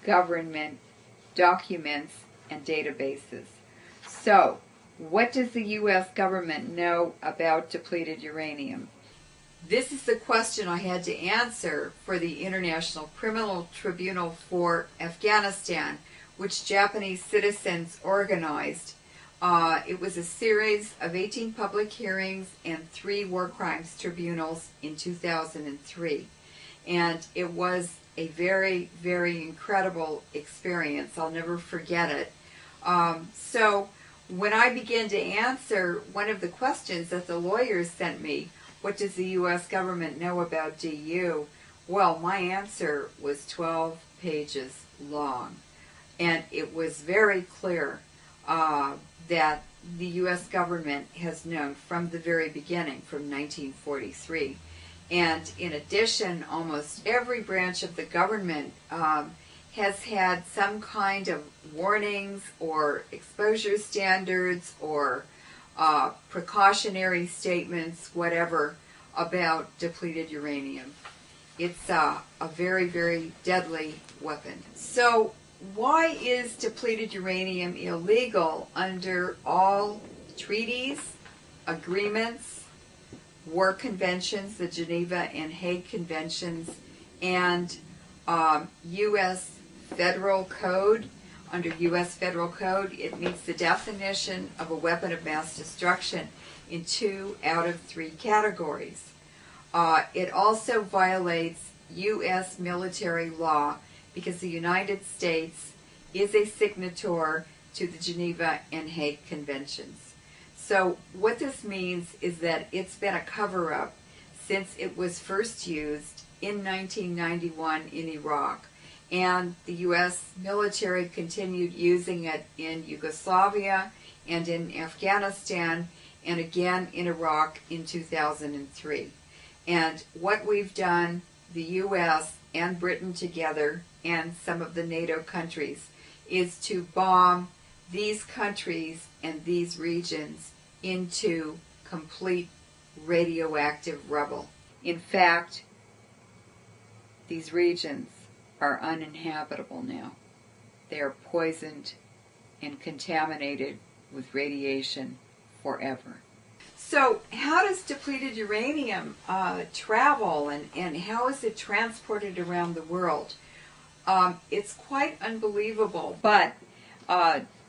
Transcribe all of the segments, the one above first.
government documents and databases. So, what does the U.S. government know about depleted uranium? This is the question I had to answer for the International Criminal Tribunal for Afghanistan, which Japanese citizens organized. It was a series of 18 public hearings and 3 war crimes tribunals in 2003. And it was a very, very incredible experience. I'll never forget it. So when I began to answer one of the questions that the lawyers sent me, what does the U.S. government know about DU? Well, my answer was 12 pages long. And it was very clear that the U.S. government has known from the very beginning, from 1943. And in addition, almost every branch of the government has had some kind of warnings or exposure standards or precautionary statements, whatever, about depleted uranium. It's a very, very deadly weapon. So why is depleted uranium illegal under all treaties, agreements, war conventions, the Geneva and Hague Conventions, and U.S. Federal Code? Under U.S. Federal Code, it meets the definition of a weapon of mass destruction in 2 out of 3 categories. It also violates U.S. military law because the United States is a signatory to the Geneva and Hague Conventions. So what this means is that it's been a cover-up since it was first used in 1991 in Iraq. And the U.S. military continued using it in Yugoslavia and in Afghanistan and again in Iraq in 2003. And what we've done, the U.S. and Britain together and some of the NATO countries, is to bomb these countries and these regions into complete radioactive rubble. In fact, these regions are uninhabitable now. They are poisoned and contaminated with radiation forever. So how does depleted uranium travel and how is it transported around the world? It's quite unbelievable, but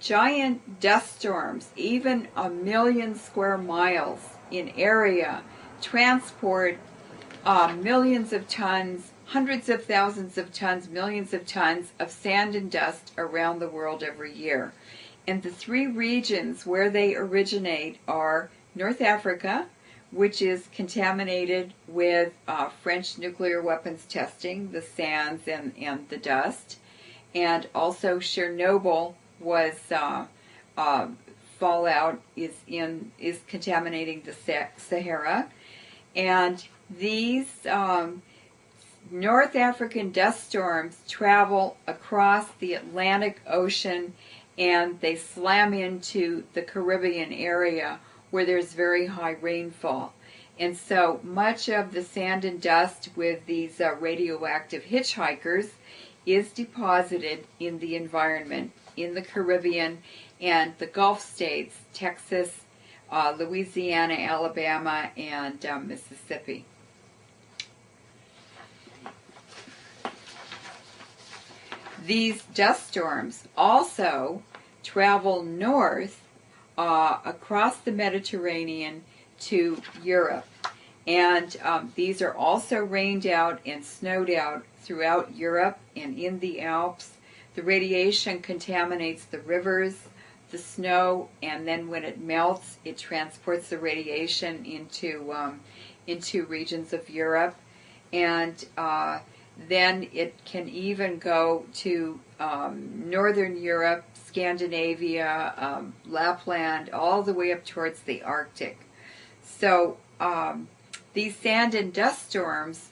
giant dust storms, even 1 million square miles in area, transport millions of tons, hundreds of thousands of tons, millions of tons of sand and dust around the world every year. And the 3 regions where they originate are North Africa, which is contaminated with French nuclear weapons testing, the sands and the dust. And also Chernobyl was fallout is contaminating the Sahara. And these North African dust storms travel across the Atlantic Ocean and they slam into the Caribbean area where there's very high rainfall. And so much of the sand and dust with these radioactive hitchhikers is deposited in the environment in the Caribbean and the Gulf states, Texas, Louisiana, Alabama, and Mississippi. These dust storms also travel north across the Mediterranean to Europe. And these are also rained out and snowed out throughout Europe and in the Alps. The radiation contaminates the rivers, the snow, and then when it melts, it transports the radiation into regions of Europe. And then it can even go to Northern Europe, Scandinavia, Lapland, all the way up towards the Arctic. So these sand and dust storms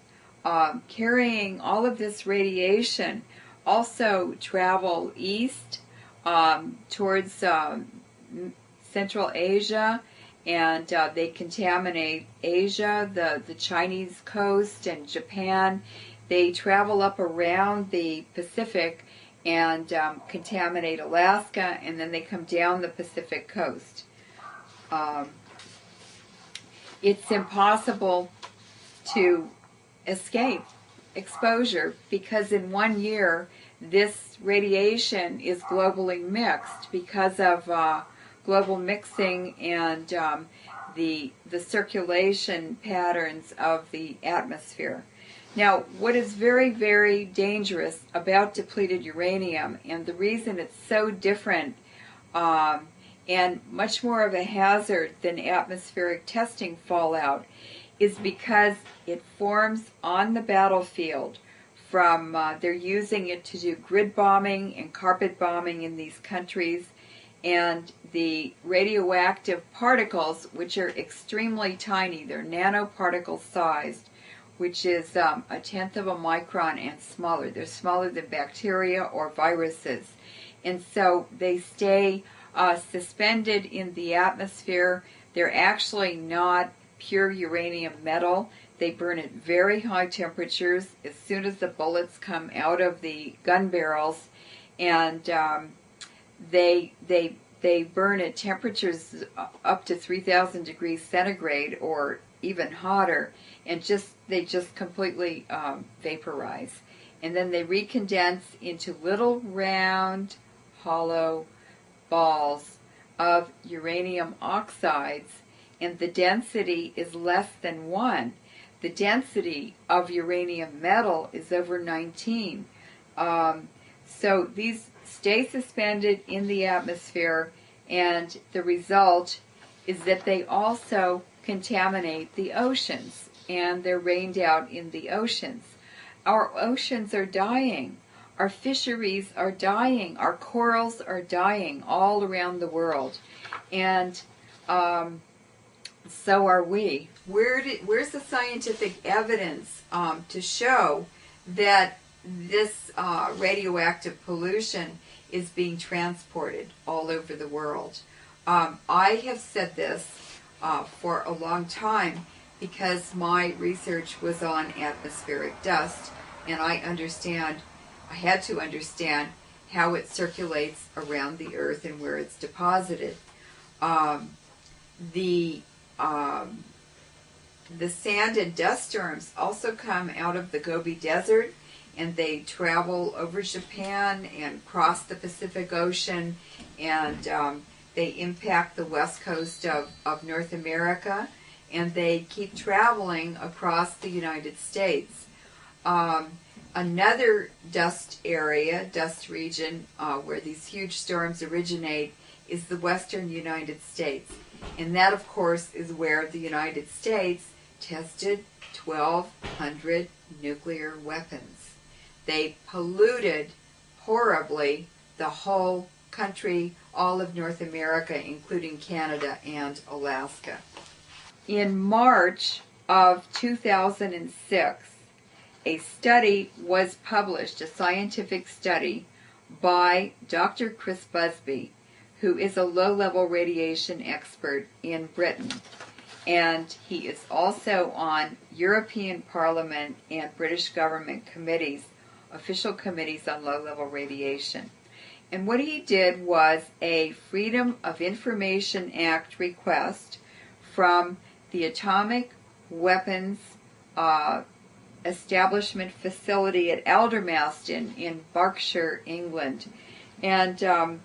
carrying all of this radiation also travel east towards Central Asia, and they contaminate Asia, the Chinese coast, and Japan. They travel up around the Pacific and contaminate Alaska, and then they come down the Pacific coast. It's impossible to escape exposure because in 1 year this radiation is globally mixed because of global mixing and the circulation patterns of the atmosphere. Now, what is very, very dangerous about depleted uranium, and the reason it's so different and much more of a hazard than atmospheric testing fallout, is because it forms on the battlefield from, they're using it to do grid bombing and carpet bombing in these countries, and the radioactive particles, which are extremely tiny, they're nanoparticle sized, which is a tenth of a micron and smaller. They're smaller than bacteria or viruses. And so they stay suspended in the atmosphere. They're actually not pure uranium metal. They burn at very high temperatures as soon as the bullets come out of the gun barrels, and they burn at temperatures up to 3,000 degrees centigrade or even hotter, and they just completely vaporize. And then they recondense into little round, hollow balls of uranium oxides, and the density is less than 1. The density of uranium metal is over 19. So these stay suspended in the atmosphere, and the result is that they also contaminate the oceans, and they're rained out in the oceans. Our oceans are dying. Our fisheries are dying. Our corals are dying all around the world. And so are we. Where's the scientific evidence to show that this radioactive pollution is being transported all over the world? I have said this for a long time because my research was on atmospheric dust, and I had to understand how it circulates around the earth and where it's deposited. The sand and dust storms also come out of the Gobi Desert, and they travel over Japan and cross the Pacific Ocean, and they impact the west coast of North America, and they keep traveling across the United States. Another dust region where these huge storms originate is the western United States. And that, of course, is where the United States tested 1,200 nuclear weapons. They polluted horribly the whole country, all of North America, including Canada and Alaska. In March of 2006, a study was published, a scientific study, by Dr. Chris Busby, who is a low-level radiation expert in Britain. And he is also on European Parliament and British government committees, official committees on low-level radiation. And what he did was a Freedom of Information Act request from the Atomic Weapons Establishment Facility at Aldermaston in Berkshire, England. And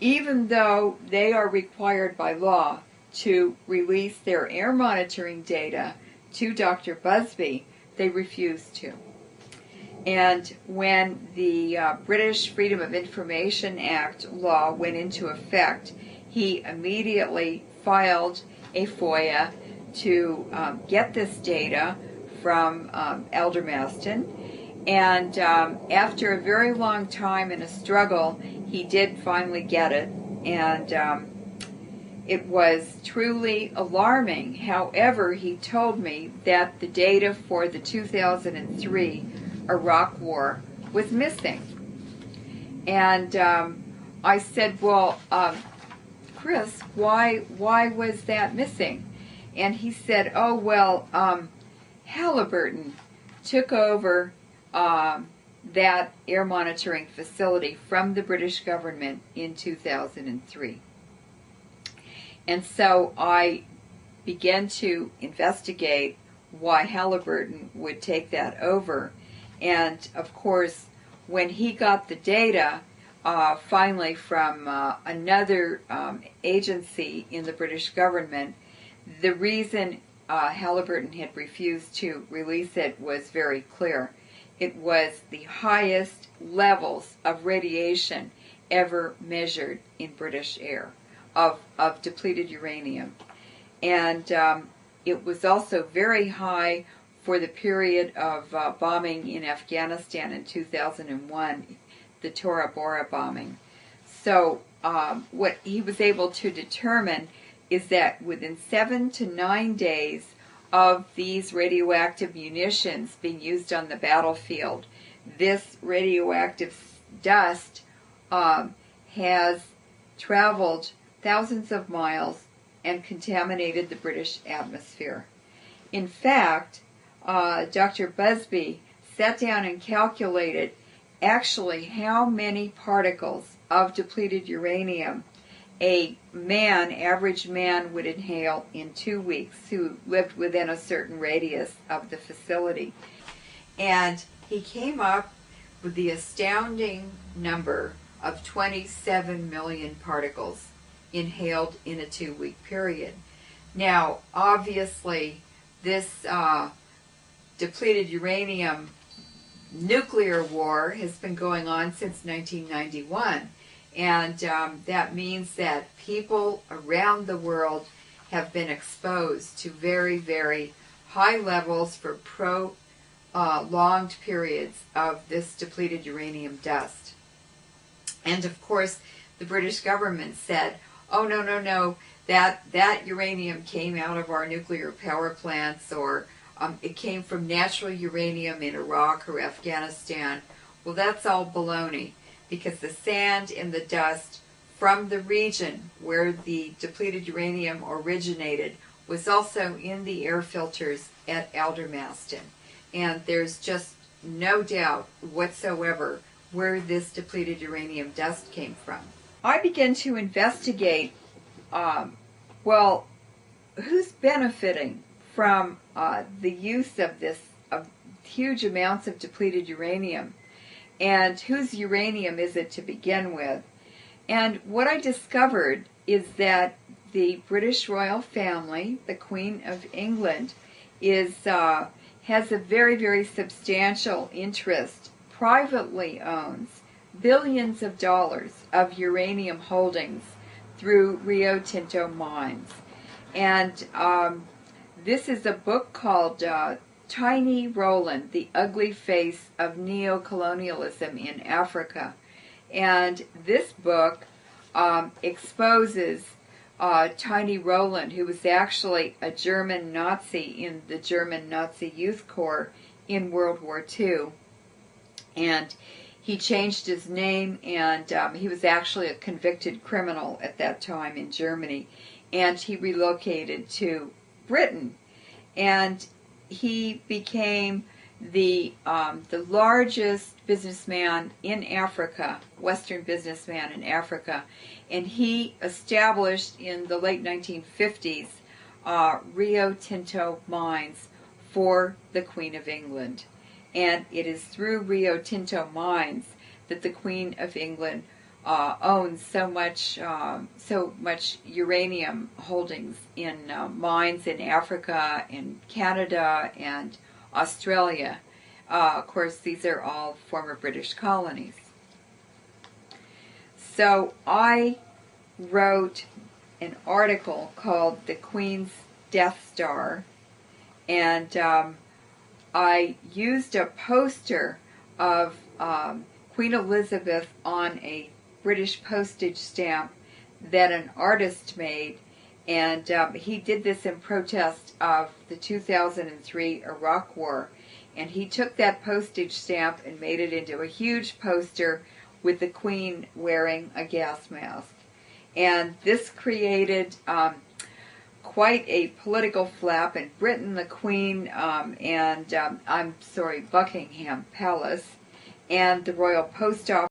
even though they are required by law to release their air monitoring data to Dr. Busby, they refused to. And when the British Freedom of Information Act law went into effect, he immediately filed a FOIA to get this data from Aldermaston. And after a very long time and a struggle, he did finally get it. And it was truly alarming. However, he told me that the data for the 2003 Iraq War was missing. And I said, well, Chris, why was that missing? And he said, oh, well, Halliburton took over that air monitoring facility from the British government in 2003. And so I began to investigate why Halliburton would take that over. And of course, when he got the data finally from another agency in the British government, the reason Halliburton had refused to release it was very clear. It was the highest levels of radiation ever measured in British air of depleted uranium. And it was also very high for the period of bombing in Afghanistan in 2001, the Tora Bora bombing. So what he was able to determine is that within 7 to 9 days of these radioactive munitions being used on the battlefield, this radioactive dust has traveled thousands of miles and contaminated the British atmosphere. In fact, Dr. Busby sat down and calculated actually how many particles of depleted uranium a average man would inhale in 2 weeks who lived within a certain radius of the facility. And he came up with the astounding number of 27 million particles inhaled in a 2-week period. Now, obviously, this depleted uranium nuclear war has been going on since 1991. And that means that people around the world have been exposed to very, very high levels for prolonged periods of this depleted uranium dust. And of course, the British government said, oh, no, no, no, that uranium came out of our nuclear power plants, or it came from natural uranium in Iraq or Afghanistan. Well, that's all baloney, because the sand and the dust from the region where the depleted uranium originated was also in the air filters at Aldermaston. And there's just no doubt whatsoever where this depleted uranium dust came from. I began to investigate, well, who's benefiting from the use of this huge amounts of depleted uranium, and whose uranium is it to begin with? And what I discovered is that the British royal family, the Queen of England, has a very, very substantial interest, privately owns billions of dollars of uranium holdings through Rio Tinto mines. And this is a book called Tiny Roland, The Ugly Face of Neocolonialism in Africa. And this book exposes Tiny Roland, who was actually a German Nazi in the German Nazi Youth Corps in World War II. And he changed his name, and he was actually a convicted criminal at that time in Germany. And he relocated to Britain. And he became the largest businessman in Africa, Western businessman in Africa, and he established in the late 1950s Rio Tinto mines for the Queen of England. And it is through Rio Tinto mines that the Queen of England owns so much uranium holdings in mines in Africa, in Canada, and Australia. Of course, these are all former British colonies. So I wrote an article called The Queen's Death Star, and I used a poster of Queen Elizabeth on a British postage stamp that an artist made, and he did this in protest of the 2003 Iraq War. And he took that postage stamp and made it into a huge poster with the Queen wearing a gas mask. And this created quite a political flap in Britain. The Queen Buckingham Palace and the Royal Post Office